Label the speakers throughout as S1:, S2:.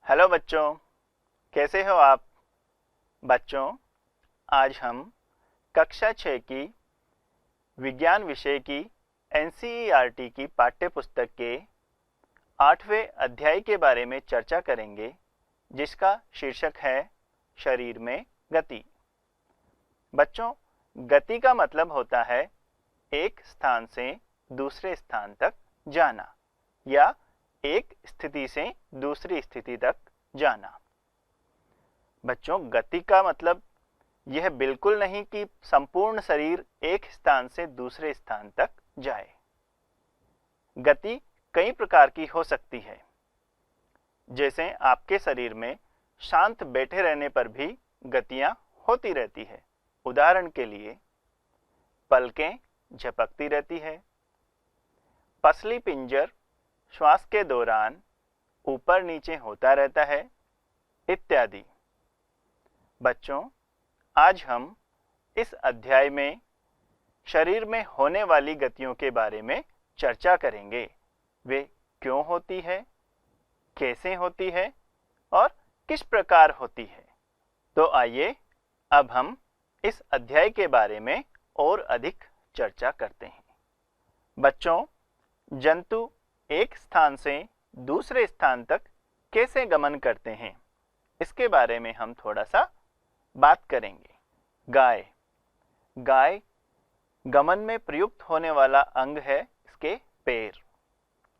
S1: Hello बच्चों, कैसे हो आप? बच्चों, आज हम कक्षा 6 की विज्ञान विषय की एनसीईआरटी की पाठ्य पुस्तक के 8वें अध्याय के बारे में चर्चा करेंगे, जिसका शीर्षक है शरीर में गति। बच्चों, गति का मतलब होता है एक स्थान से दूसरे स्थान तक जाना या एक स्थिति से दूसरी स्थिति तक जाना। बच्चों, गति का मतलब यह बिल्कुल नहीं कि संपूर्ण शरीर एक स्थान से दूसरे स्थान तक जाए। गति कई प्रकार की हो सकती है। जैसे आपके शरीर में शांत बैठे रहने पर भी गतियां होती रहती है। उदाहरण के लिए, पलकें झपकती रहती है, पसली पिंजर श्वास के दौरान ऊपर नीचे होता रहता है, इत्यादि। बच्चों, आज हम इस अध्याय में शरीर में होने वाली गतियों के बारे में चर्चा करेंगे। वे क्यों होती है, कैसे होती है और किस प्रकार होती है। तो आइए अब हम इस अध्याय के बारे में और अधिक चर्चा करते हैं। बच्चों, जंतु एक स्थान से दूसरे स्थान तक कैसे गमन करते हैं, इसके बारे में हम थोड़ा सा बात करेंगे। गाय गमन में प्रयुक्त होने वाला अंग है इसके पैर,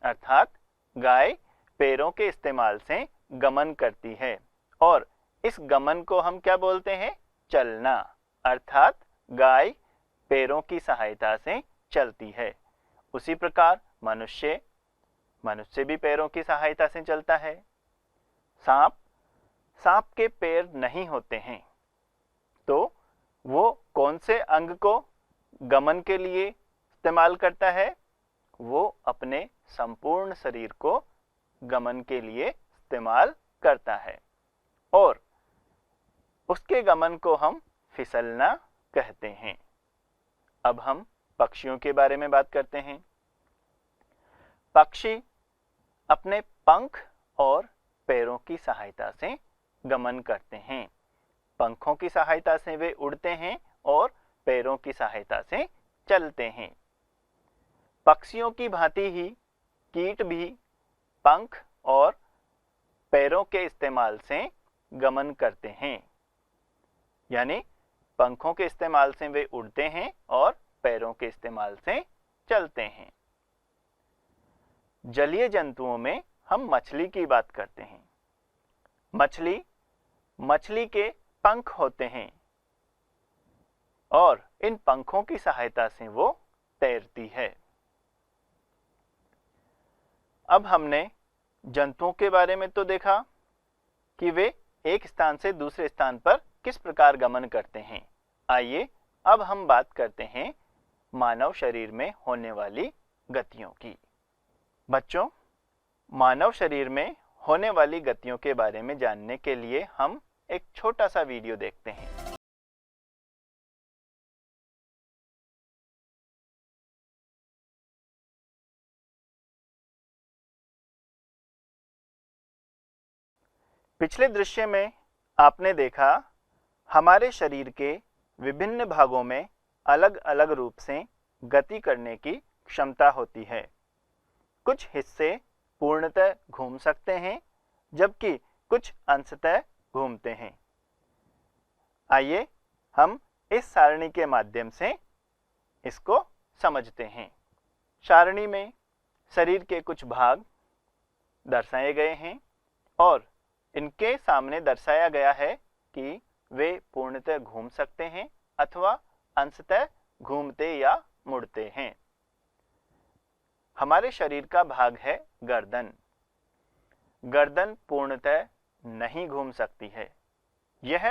S1: अर्थात गाय पैरों के इस्तेमाल से गमन करती है और इस गमन को हम क्या बोलते हैं? चलना, अर्थात गाय पैरों की सहायता से चलती है। उसी प्रकार मनुष्य भी पैरों की सहायता से चलता है। सांप के पैर नहीं होते हैं, तो वो कौन से अंग को गमन के लिए इस्तेमाल करता है? वो अपने संपूर्ण शरीर को गमन के लिए इस्तेमाल करता है और उसके गमन को हम फिसलना कहते हैं। अब हम पक्षियों के बारे में बात करते हैं। पक्षी अपने पंख और पैरों की सहायता से गमन करते हैं। पंखों की सहायता से वे उड़ते हैं और पैरों की सहायता से चलते हैं। पक्षियों की भांति ही कीट भी पंख और पैरों के इस्तेमाल से गमन करते हैं, यानी पंखों के इस्तेमाल से वे उड़ते हैं और पैरों के इस्तेमाल से चलते हैं। जलीय जंतुओं में हम मछली की बात करते हैं। मछली के पंख होते हैं और इन पंखों की सहायता से वो तैरती है। अब हमने जंतुओं के बारे में तो देखा कि वे एक स्थान से दूसरे स्थान पर किस प्रकार गमन करते हैं। आइए अब हम बात करते हैं मानव शरीर में होने वाली गतियों की। बच्चों, मानव शरीर में होने वाली गतियों के बारे में जानने के लिए हम एक छोटा सा वीडियो देखते हैं। पिछले दृश्य में आपने देखा हमारे शरीर के विभिन्न भागों में अलग अलग रूप से गति करने की क्षमता होती है। कुछ हिस्से पूर्णतः घूम सकते हैं, जबकि कुछ अंशतः घूमते हैं। आइए हम इस सारणी के माध्यम से इसको समझते हैं। सारणी में शरीर के कुछ भाग दर्शाए गए हैं और इनके सामने दर्शाया गया है कि वे पूर्णतः घूम सकते हैं अथवा अंशतः घूमते या मुड़ते हैं। हमारे शरीर का भाग है गर्दन। गर्दन पूर्णतः नहीं घूम सकती है, यह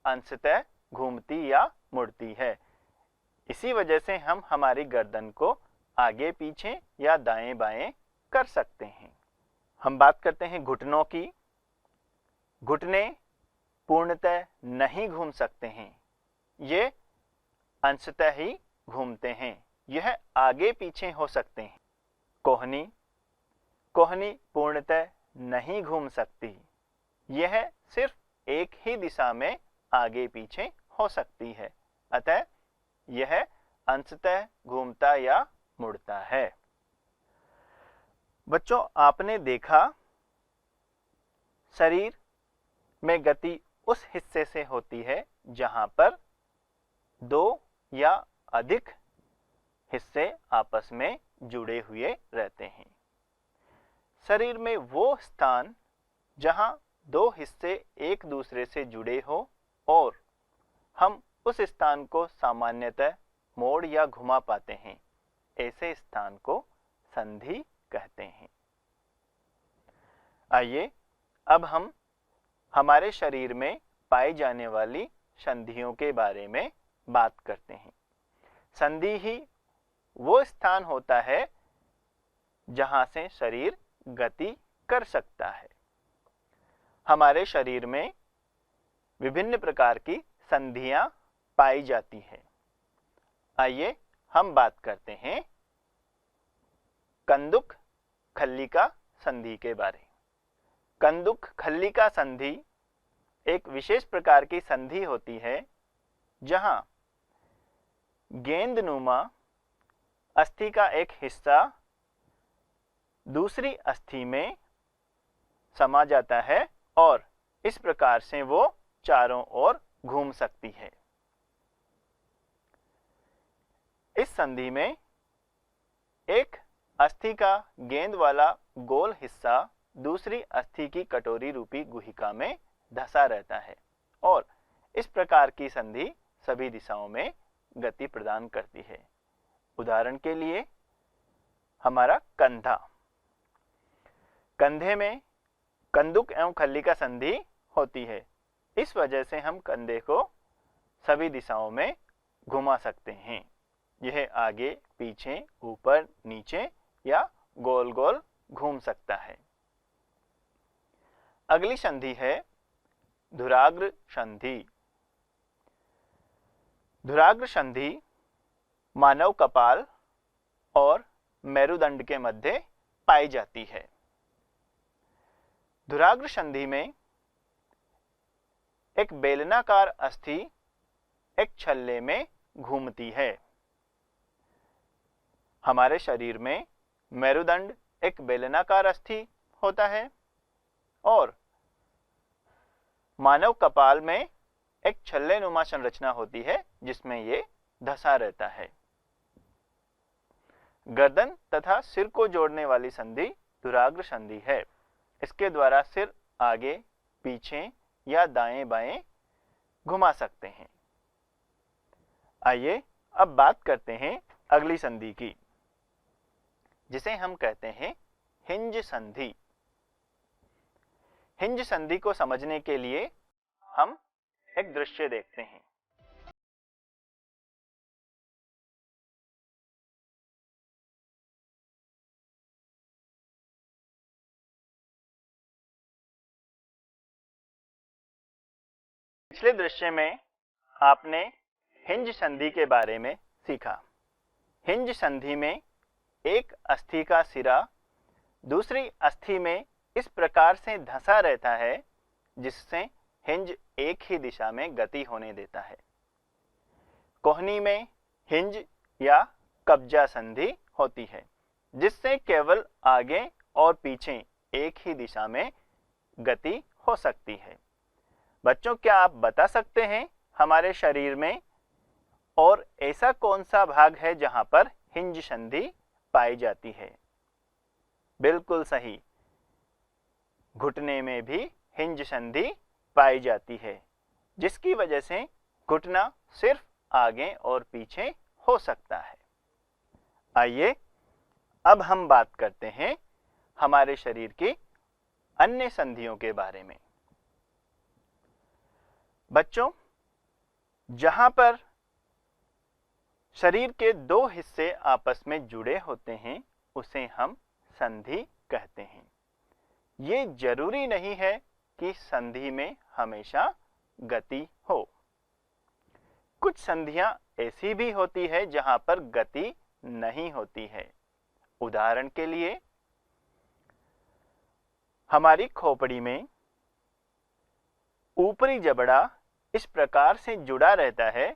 S1: अंशतः घूमती या मुड़ती है। इसी वजह से हम हमारी गर्दन को आगे पीछे या दाएं बाएं कर सकते हैं। हम बात करते हैं घुटनों की। घुटने पूर्णतः नहीं घूम सकते हैं, ये अंशतः ही घूमते हैं, यह आगे पीछे हो सकते हैं। कोहनी पूर्णतः नहीं घूम सकती, यह सिर्फ एक ही दिशा में आगे पीछे हो सकती है, अतः यह अंशतः घूमता या मुड़ता है। बच्चों, आपने देखा शरीर में गति उस हिस्से से होती है जहां पर दो या अधिक हिस्से आपस में जुड़े हुए रहते हैं। शरीर में वो स्थान जहां दो हिस्से एक दूसरे से जुड़े हो और हम उस स्थान को सामान्यतः मोड़ या घुमा पाते हैं, ऐसे स्थान को संधि कहते हैं। आइए अब हम हमारे शरीर में पाई जाने वाली संधियों के बारे में बात करते हैं। संधि ही वो स्थान होता है जहां से शरीर गति कर सकता है। हमारे शरीर में विभिन्न प्रकार की संधियां पाई जाती हैं। आइए हम बात करते हैं कंदुक खल्लिका संधि के बारे में। कंदुक खल्लिका संधि एक विशेष प्रकार की संधि होती है जहां गेंदनुमा अस्थि का एक हिस्सा दूसरी अस्थि में समा जाता है और इस प्रकार से वो चारों ओर घूम सकती है। इस संधि में एक अस्थि का गेंद वाला गोल हिस्सा दूसरी अस्थि की कटोरी रूपी गुहिका में धंसा रहता है और इस प्रकार की संधि सभी दिशाओं में गति प्रदान करती है। उदाहरण के लिए हमारा कंधा, कंधे में कंदुक एवं खल्लिका संधि होती है। इस वजह से हम कंधे को सभी दिशाओं में घुमा सकते हैं। यह आगे पीछे ऊपर नीचे या गोल गोल घूम सकता है। अगली संधि है धुराग्र संधि। धुराग्र संधि मानव कपाल और मेरुदंड के मध्य पाई जाती है। धुराग्र संधि में एक बेलनाकार अस्थि एक छल्ले में घूमती है। हमारे शरीर में मेरुदंड एक बेलनाकार अस्थि होता है और मानव कपाल में एक छल्ले नुमा संरचना होती है जिसमें ये धंसा रहता है। गर्दन तथा सिर को जोड़ने वाली संधि धुराग्र संधि है। इसके द्वारा सिर आगे पीछे या दाएं बाएं घुमा सकते हैं। आइए अब बात करते हैं अगली संधि की, जिसे हम कहते हैं हिंज संधि। हिंज संधि को समझने के लिए हम एक दृश्य देखते हैं। पिछले दृश्य में आपने हिंज संधि के बारे में सीखा। हिंज संधि में एक अस्थि का सिरा दूसरी अस्थि में इस प्रकार से धंसा रहता है जिससे हिंज एक ही दिशा में गति होने देता है। कोहनी में हिंज या कब्जा संधि होती है जिससे केवल आगे और पीछे एक ही दिशा में गति हो सकती है। बच्चों, क्या आप बता सकते हैं हमारे शरीर में और ऐसा कौन सा भाग है जहां पर हिंज संधि पाई जाती है? बिल्कुल सही, घुटने में भी हिंज संधि पाई जाती है जिसकी वजह से घुटना सिर्फ आगे और पीछे हो सकता है। आइए अब हम बात करते हैं हमारे शरीर की अन्य संधियों के बारे में। बच्चों, जहां पर शरीर के दो हिस्से आपस में जुड़े होते हैं उसे हम संधि कहते हैं। ये जरूरी नहीं है कि संधि में हमेशा गति हो। कुछ संधियां ऐसी भी होती है जहां पर गति नहीं होती है। उदाहरण के लिए हमारी खोपड़ी में ऊपरी जबड़ा इस प्रकार से जुड़ा रहता है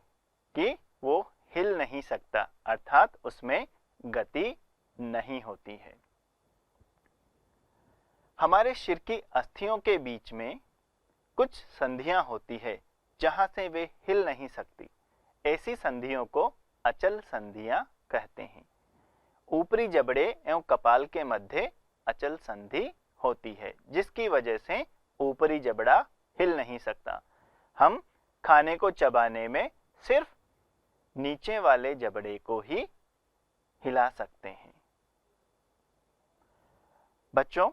S1: कि वो हिल नहीं सकता, अर्थात उसमें गति नहीं होती है। हमारे सिर की अस्थियों के बीच में कुछ संधियां होती है जहां से वे हिल नहीं सकती। ऐसी संधियों को अचल संधियां कहते हैं। ऊपरी जबड़े एवं कपाल के मध्य अचल संधि होती है, जिसकी वजह से ऊपरी जबड़ा हिल नहीं सकता। हम खाने को चबाने में सिर्फ नीचे वाले जबड़े को ही हिला सकते हैं। बच्चों,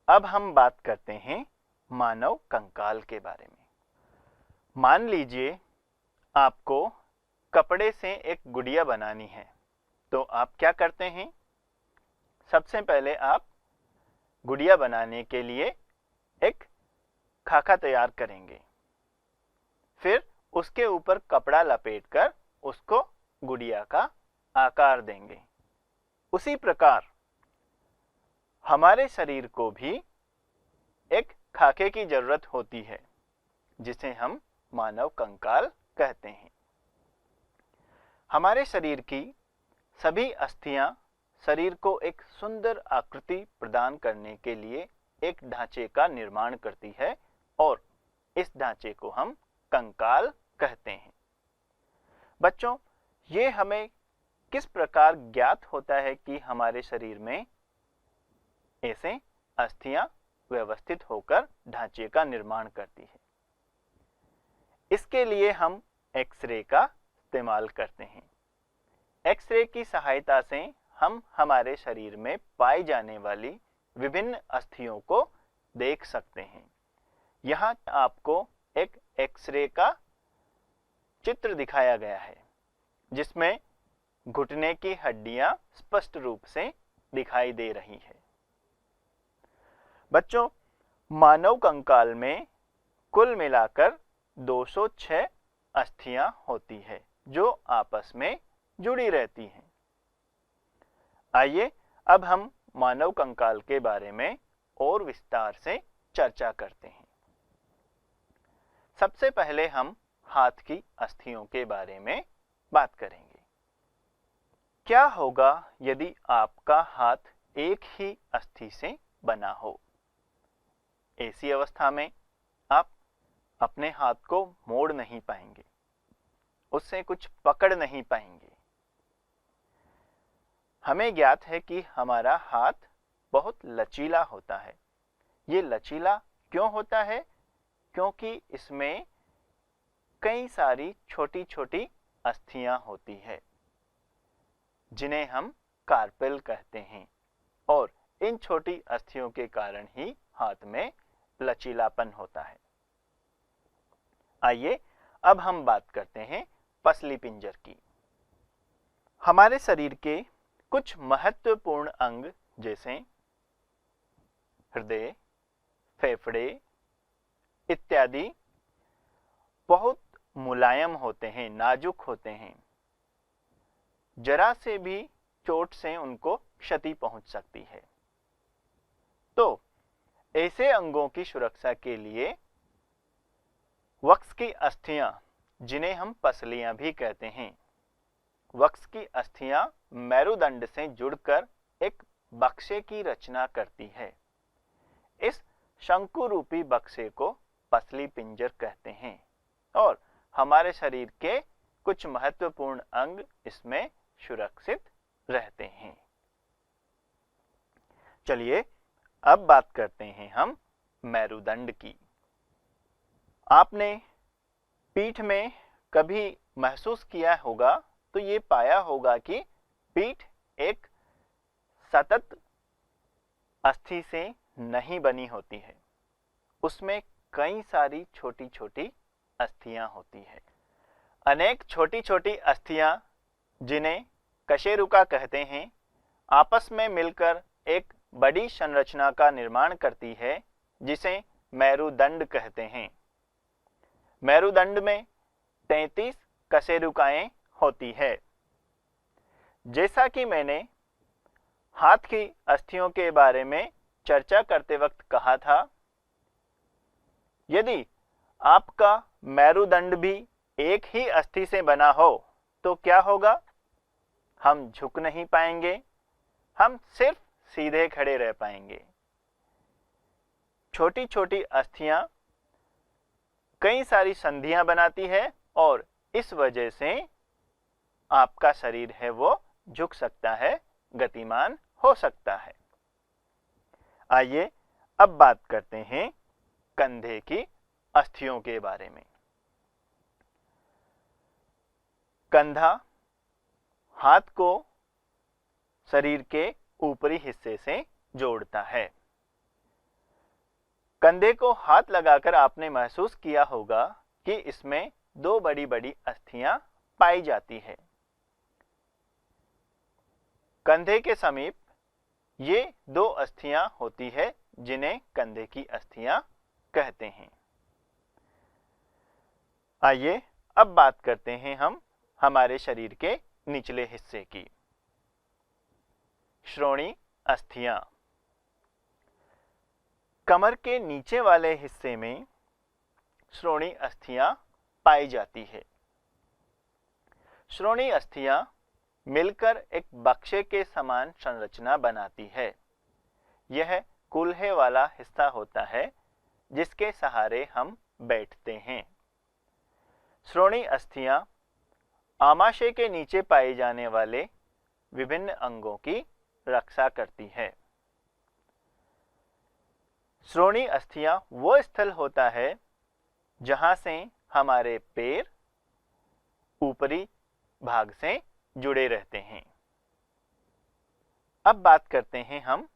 S1: अब हम बात करते हैं मानव कंकाल के बारे में। मान लीजिए आपको कपड़े से एक गुड़िया बनानी है, तो आप क्या करते हैं? सबसे पहले आप गुड़िया बनाने के लिए एक खाका तैयार करेंगे, फिर उसके ऊपर कपड़ा लपेटकर उसको गुड़िया का आकार देंगे। उसी प्रकार हमारे शरीर को भी एक खाके की जरूरत होती है, जिसे हम मानव कंकाल कहते हैं। हमारे शरीर की सभी अस्थियां शरीर को एक सुंदर आकृति प्रदान करने के लिए एक ढांचे का निर्माण करती है और इस ढांचे को हम कंकाल कहते हैं। बच्चों, ये हमें किस प्रकार ज्ञात होता है कि हमारे शरीर में ऐसे अस्थियां व्यवस्थित होकर ढांचे का निर्माण करती है? इसके लिए हम एक्सरे का इस्तेमाल करते हैं। एक्सरे की सहायता से हम हमारे शरीर में पाई जाने वाली विभिन्न अस्थियों को देख सकते हैं। यहाँ आपको एक एक्सरे का चित्र दिखाया गया है, जिसमें घुटने की हड्डियां स्पष्ट रूप से दिखाई दे रही है। बच्चों, मानव कंकाल में कुल मिलाकर 206 अस्थियां होती है जो आपस में जुड़ी रहती हैं। आइए अब हम मानव कंकाल के बारे में और विस्तार से चर्चा करते हैं। सबसे पहले हम हाथ की अस्थियों के बारे में बात करेंगे। क्या होगा यदि आपका हाथ एक ही अस्थि से बना हो? ऐसी अवस्था में आप अपने हाथ को मोड़ नहीं पाएंगे, उससे कुछ पकड़ नहीं पाएंगे। हमें ज्ञात है कि हमारा हाथ बहुत लचीला होता है। ये लचीला क्यों होता है? क्योंकि इसमें कई सारी छोटी छोटी अस्थियां होती है, जिन्हें हम कार्पेल कहते हैं, और इन छोटी अस्थियों के कारण ही हाथ में लचीलापन होता है। आइए अब हम बात करते हैं पसली पिंजर की। हमारे शरीर के कुछ महत्वपूर्ण अंग जैसे हृदय, फेफड़े इत्यादि बहुत मुलायम होते हैं, नाजुक होते हैं। जरा से भी चोट से उनको क्षति पहुंच सकती है। तो ऐसे अंगों की सुरक्षा के लिए वक्स की अस्थियां, जिन्हें हम पसलियां भी कहते हैं, वक्स की अस्थियां मेरुदंड से जुड़कर एक बक्से की रचना करती है। इस शंकु रूपी बक्से को पसली पिंजर कहते हैं और हमारे शरीर के कुछ महत्वपूर्ण अंग इसमें सुरक्षित रहते हैं। चलिए अब बात करते हैं हम मेरुदंड की। आपने पीठ में कभी महसूस किया होगा तो ये पाया होगा कि पीठ एक सतत अस्थि से नहीं बनी होती है, उसमें कई सारी छोटी छोटी अस्थियां होती है। अनेक छोटी छोटी अस्थियां, जिन्हें कशेरुका कहते हैं, आपस में मिलकर एक बड़ी संरचना का निर्माण करती है, जिसे मेरुदंड कहते हैं। मेरुदंड में 33 कशेरुकाएं होती है। जैसा कि मैंने हाथ की अस्थियों के बारे में चर्चा करते वक्त कहा था, यदि आपका मेरुदंड भी एक ही अस्थि से बना हो तो क्या होगा? हम झुक नहीं पाएंगे, हम सिर्फ सीधे खड़े रह पाएंगे। छोटी छोटी अस्थियां कई सारी संधियां बनाती है और इस वजह से आपका शरीर है वो झुक सकता है, गतिमान हो सकता है। आइए अब बात करते हैं कंधे की अस्थियों के बारे में। कंधा हाथ को शरीर के ऊपरी हिस्से से जोड़ता है। कंधे को हाथ लगाकर आपने महसूस किया होगा कि इसमें दो बड़ी बड़ी अस्थियां पाई जाती है। कंधे के समीप ये दो अस्थियां होती है जिन्हें कंधे की अस्थियां कहते हैं। आइए अब बात करते हैं हम हमारे शरीर के निचले हिस्से की। श्रोणि अस्थियां। कमर के नीचे वाले हिस्से में श्रोणि अस्थियां पाई जाती है। श्रोणि अस्थियां मिलकर एक बक्से के समान संरचना बनाती है। यह कूल्हे वाला हिस्सा होता है जिसके सहारे हम बैठते हैं। श्रोणि अस्थियां आमाशय के नीचे पाए जाने वाले विभिन्न अंगों की रक्षा करती है। श्रोणि अस्थियां वो स्थल होता है जहां से हमारे पैर ऊपरी भाग से जुड़े रहते हैं। अब बात करते हैं हम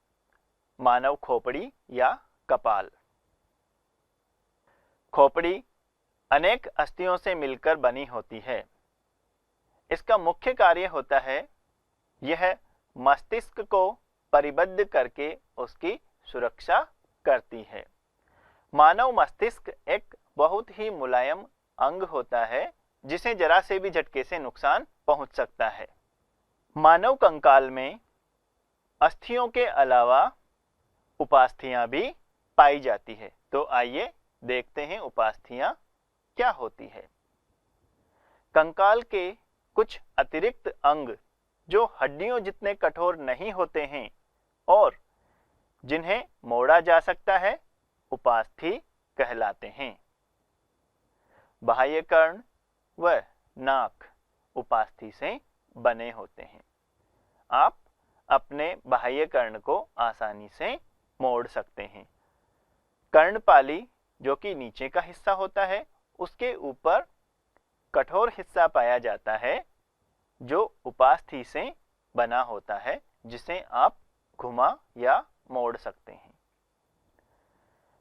S1: मानव खोपड़ी या कपाल। खोपड़ी अनेक अस्थियों से मिलकर बनी होती है। इसका मुख्य कार्य होता है यह मस्तिष्क को परिबद्ध करके उसकी सुरक्षा करती है। मानव मस्तिष्क एक बहुत ही मुलायम अंग होता है जिसे जरा से भी झटके से नुकसान पहुंच सकता है। मानव कंकाल में अस्थियों के अलावा उपास्थियां भी पाई जाती है। तो आइए देखते हैं उपास्थियां क्या होती है। कंकाल के कुछ अतिरिक्त अंग जो हड्डियों जितने कठोर नहीं होते हैं और जिन्हें मोड़ा जा सकता है, उपास्थि कहलाते हैं। बाह्य कर्ण व नाक उपास्थि से बने होते हैं। आप अपने बाह्य कर्ण को आसानी से मोड़ सकते हैं। कर्णपाली जो कि नीचे का हिस्सा होता है, उसके ऊपर कठोर हिस्सा पाया जाता है जो उपास्थि से बना होता है, जिसे आप घुमा या मोड़ सकते हैं।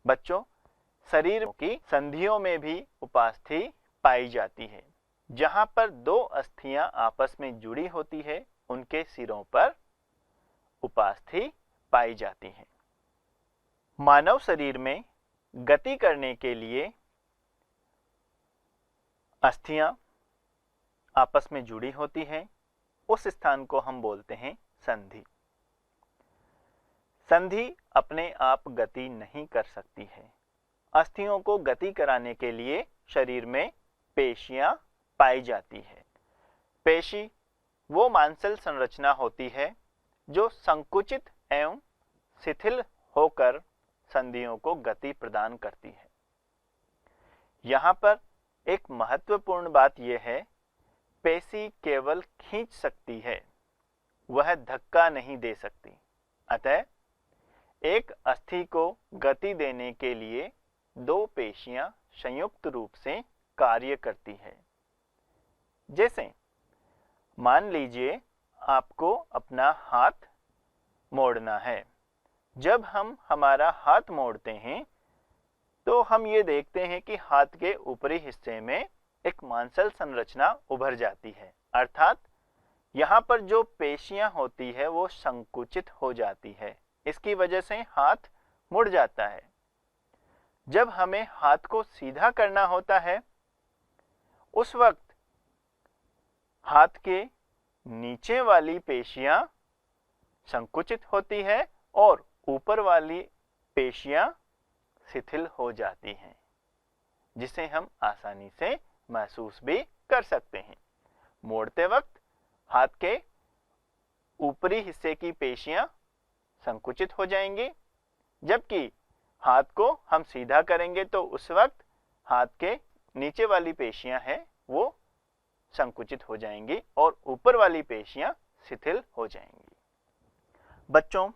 S1: बच्चों, शरीर की संधियों में भी उपास्थि पाई जाती है। जहां पर दो अस्थियां आपस में जुड़ी होती है, उनके सिरों पर उपास्थि पाई जाती है। मानव शरीर में गति करने के लिए अस्थियां आपस में जुड़ी होती हैं। उस स्थान को हम बोलते हैं संधि। संधि अपने आप गति नहीं कर सकती है। अस्थियों को गति कराने के लिए शरीर में पेशियां पाई जाती है। पेशी वो मांसल संरचना होती है जो संकुचित एवं शिथिल होकर संधियों को गति प्रदान करती है। यहाँ पर एक महत्वपूर्ण बात यह है, पेशी केवल खींच सकती है, वह धक्का नहीं दे सकती। अतः एक अस्थि को गति देने के लिए दो पेशियां संयुक्त रूप से कार्य करती है। जैसे मान लीजिए आपको अपना हाथ मोड़ना है। जब हम हमारा हाथ मोड़ते हैं तो हम ये देखते हैं कि हाथ के ऊपरी हिस्से में एक मांसल संरचना उभर जाती है, अर्थात यहाँ पर जो पेशियां होती है वो संकुचित हो जाती है। इसकी वजह से हाथ मुड़ जाता है। जब हमें हाथ को सीधा करना होता है, उस वक्त हाथ के नीचे वाली पेशियां संकुचित होती है और ऊपर वाली पेशियां शिथिल हो जाती हैं। जिसे हम आसानी से महसूस भी कर सकते हैं। मोड़ते वक्त हाथ के ऊपरी हिस्से की पेशियां संकुचित हो जाएंगी, जबकि हाथ को हम सीधा करेंगे तो उस वक्त हाथ के नीचे वाली पेशियां हैं वो संकुचित हो जाएंगी और ऊपर वाली पेशियां शिथिल हो जाएंगी। बच्चों,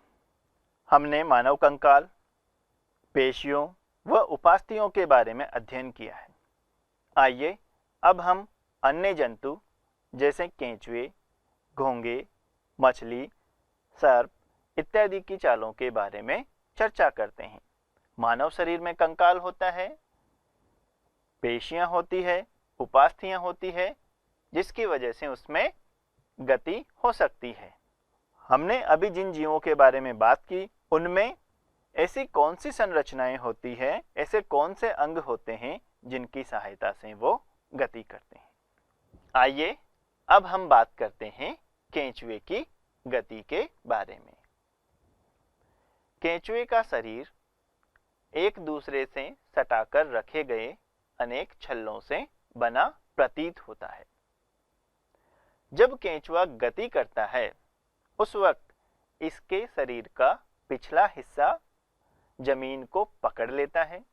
S1: हमने मानव कंकाल, पेशियों व उपास्थियों के बारे में अध्ययन किया है। आइए अब हम अन्य जंतु जैसे केंचुए, घोंगे, मछली, सर्प इत्यादि की चालों के बारे में चर्चा करते हैं। मानव शरीर में कंकाल होता है, पेशियां होती है, उपास्थियां होती है, जिसकी वजह से उसमें गति हो सकती है। हमने अभी जिन जीवों के बारे में बात की उनमें ऐसी कौन सी संरचनाएं होती है, ऐसे कौन से अंग होते हैं जिनकी सहायता से वो गति करते हैं। आइए अब हम बात करते हैं केंचुए की गति के बारे में। केंचुए का शरीर एक दूसरे से सटाकर रखे गए अनेक छल्लों से बना प्रतीत होता है। जब केंचुआ गति करता है उस वक्त इसके शरीर का पिछला हिस्सा जमीन को पकड़ लेता है।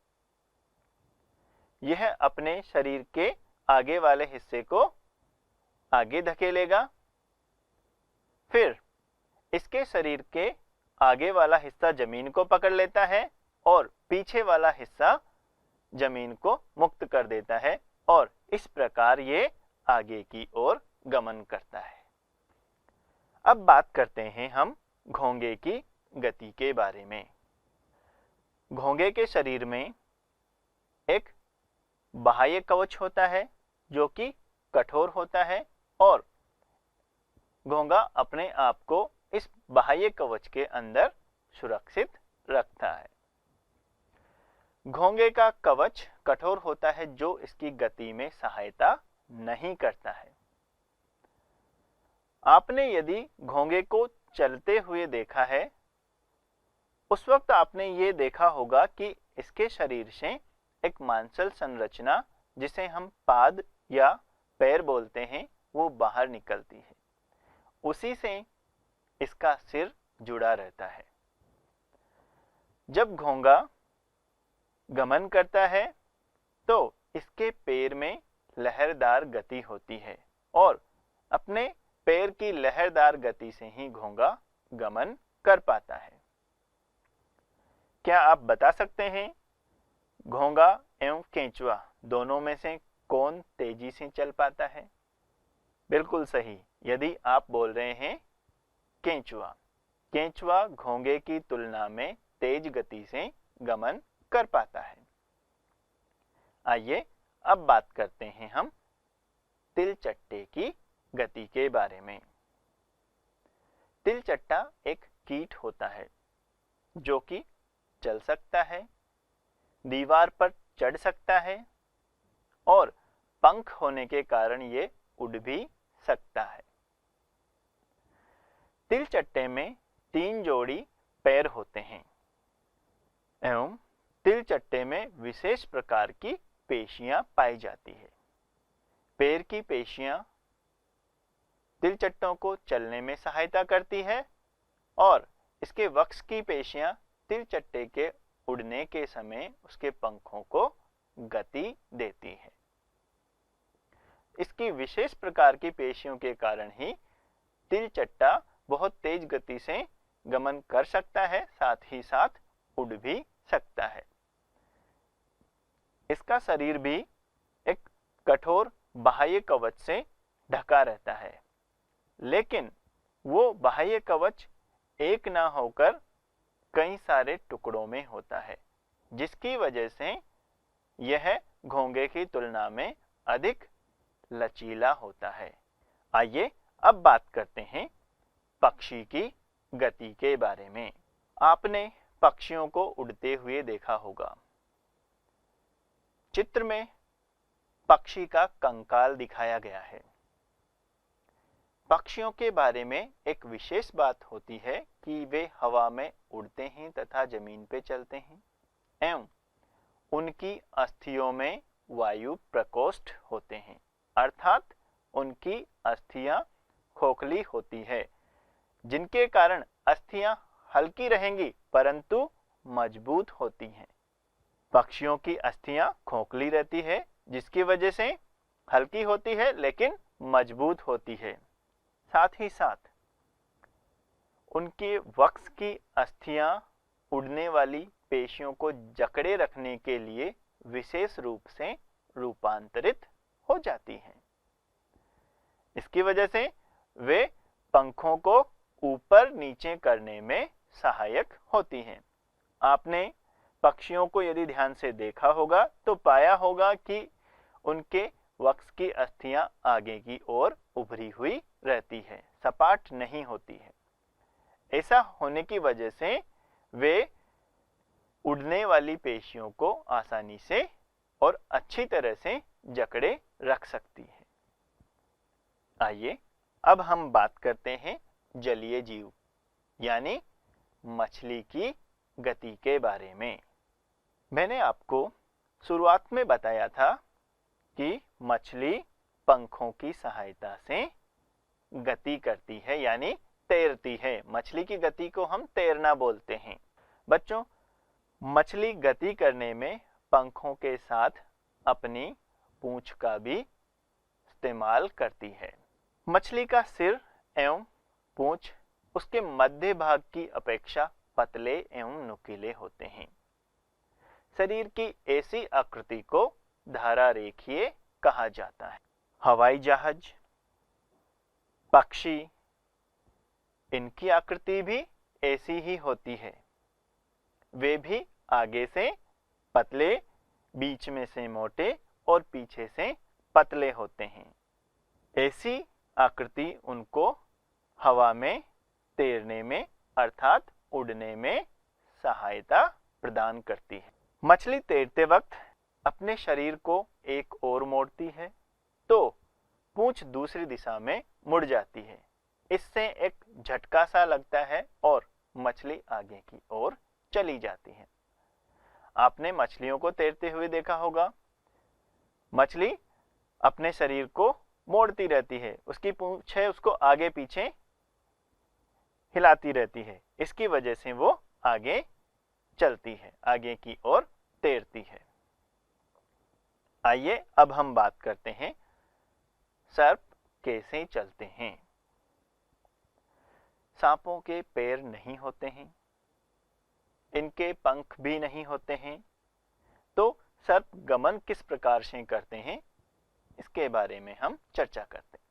S1: यह अपने शरीर के आगे वाले हिस्से को आगे धकेलेगा, फिर इसके शरीर के आगे वाला हिस्सा जमीन को पकड़ लेता है और पीछे वाला हिस्सा जमीन को मुक्त कर देता है और इस प्रकार ये आगे की ओर गमन करता है। अब बात करते हैं हम घोंगे की गति के बारे में। घोंगे के शरीर में एक बाह्य कवच होता है जो कि कठोर होता है और घोंगा अपने आप को इस बाह्य कवच के अंदर सुरक्षित रखता है। घोंगे का कवच कठोर होता है जो इसकी गति में सहायता नहीं करता है। आपने यदि घोंगे को चलते हुए देखा है उस वक्त आपने ये देखा होगा कि इसके शरीर से एक मांसल संरचना जिसे हम पाद या पैर बोलते हैं वो बाहर निकलती है, उसी से इसका सिर जुड़ा रहता है। जब घोंगा गमन करता है तो इसके पैर में लहरदार गति होती है और अपने पैर की लहरदार गति से ही घोंगा गमन कर पाता है। क्या आप बता सकते हैं घोंगा एवं केंचुआ दोनों में से कौन तेजी से चल पाता है? बिल्कुल सही, यदि आप बोल रहे हैं केंचुआ। केंचुआ घोंगे की तुलना में तेज गति से गमन कर पाता है। आइए अब बात करते हैं हम तिलचट्टे की गति के बारे में। तिलचट्टा एक कीट होता है जो कि चल सकता है, दीवार पर चढ़ सकता है और पंख होने के कारण ये उड़ भी सकता है। तिलचट्टे में 3 जोड़ी पैर होते हैं एवं तिलचट्टे में विशेष प्रकार की पेशियां पाई जाती है। पैर की पेशियां तिलचट्टों को चलने में सहायता करती है और इसके वक्ष की पेशियां तिलचट्टे के उड़ने के समय उसके पंखों को गति देती है। इसकी विशेष प्रकार की पेशियों के कारण ही तिलचट्टा बहुत तेज गति से गमन कर सकता है, साथ ही साथ उड़ भी सकता है। इसका शरीर भी एक कठोर बाह्य कवच से ढका रहता है, लेकिन वो बाह्य कवच एक ना होकर कई सारे टुकड़ों में होता है, जिसकी वजह से यह घोंगे की तुलना में अधिक लचीला होता है। आइए अब बात करते हैं पक्षी की गति के बारे में। आपने पक्षियों को उड़ते हुए देखा होगा। चित्र में पक्षी का कंकाल दिखाया गया है। पक्षियों के बारे में एक विशेष बात होती है कि वे हवा में उड़ते हैं तथा जमीन पे चलते हैं एवं उनकी अस्थियों में वायु प्रकोष्ठ होते हैं, अर्थात उनकी अस्थियां खोखली होती है, जिनके कारण अस्थियां हल्की रहेंगी परंतु मजबूत होती हैं। पक्षियों की अस्थियां खोखली रहती है, जिसकी वजह से हल्की होती है लेकिन मजबूत होती है। साथ ही साथ उनके वक्ष की अस्थियां उड़ने वाली पेशियों को जकड़े रखने के लिए विशेष रूप से रूपांतरित हो जाती हैं। इसकी वजह से वे पंखों को ऊपर नीचे करने में सहायक होती हैं। आपने पक्षियों को यदि ध्यान से देखा होगा तो पाया होगा कि उनके वक्ष की अस्थियां आगे की ओर उभरी हुई रहती है, सपाट नहीं होती है। ऐसा होने की वजह से वे उड़ने वाली पेशियों को आसानी से और अच्छी तरह से जकड़े रख सकती है। आइए अब हम बात करते हैं जलीय जीव यानी मछली की गति के बारे में। मैंने आपको शुरुआत में बताया था कि मछली पंखों की सहायता से गति करती है यानी तैरती है। मछली की गति को हम तैरना बोलते हैं। बच्चों, मछली गति करने में पंखों के साथ अपनी पूंछ का भी इस्तेमाल करती है। मछली का सिर एवं पूंछ उसके मध्य भाग की अपेक्षा पतले एवं नुकीले होते हैं। शरीर की ऐसी आकृति को धारा रेखीय कहा जाता है। हवाई जहाज, पक्षी, इनकी आकृति भी ऐसी ही होती है। वे भी आगे से पतले, बीच में से मोटे और पीछे से पतले होते हैं। ऐसी आकृति उनको हवा में तैरने में अर्थात उड़ने में सहायता प्रदान करती है। मछली तैरते वक्त अपने शरीर को एक ओर मोड़ती है तो पूंछ दूसरी दिशा में मुड़ जाती है। इससे एक झटका सा लगता है और मछली आगे की ओर चली जाती है। आपने मछलियों को तैरते हुए देखा होगा। मछली अपने शरीर को मोड़ती रहती है, उसकी पूंछ है उसको आगे पीछे हिलाती रहती है। इसकी वजह से वो आगे चलती है, आगे की ओर तैरती है। आइए अब हम बात करते हैं सर्प कैसे चलते हैं। सांपों के पैर नहीं होते हैं, इनके पंख भी नहीं होते हैं, तो सर्प गमन किस प्रकार से करते हैं इसके बारे में हम चर्चा करते हैं।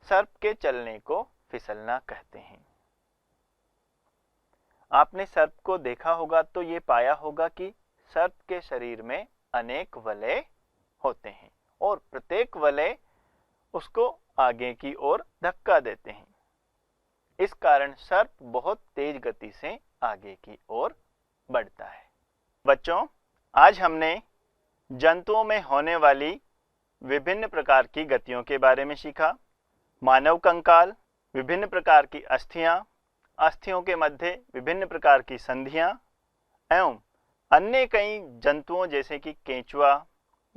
S1: सर्प के चलने को फिसलना कहते हैं। आपने सर्प को देखा होगा तो ये पाया होगा कि सर्प के शरीर में अनेक वलय होते हैं और प्रत्येक वलय उसको आगे की ओर धक्का देते हैं। इस कारण सर्प बहुत तेज गति से आगे की ओर बढ़ता है। बच्चों, आज हमने जंतुओं में होने वाली विभिन्न प्रकार की गतियों के बारे में सीखा। मानव कंकाल, विभिन्न प्रकार की अस्थियां, अस्थियों के मध्य विभिन्न प्रकार की संधियां एवं अन्य कई जंतुओं जैसे कि केंचुआ,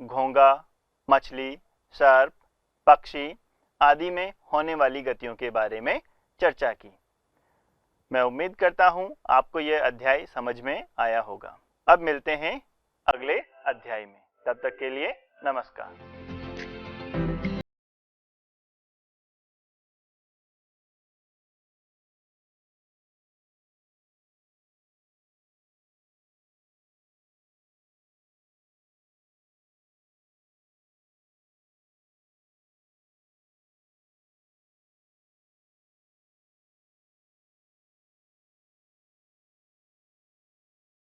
S1: घोंगा, मछली, सर्प, पक्षी आदि में होने वाली गतियों के बारे में चर्चा की। मैं उम्मीद करता हूं आपको यह अध्याय समझ में आया होगा। अब मिलते हैं अगले अध्याय में। तब तक के लिए नमस्कार।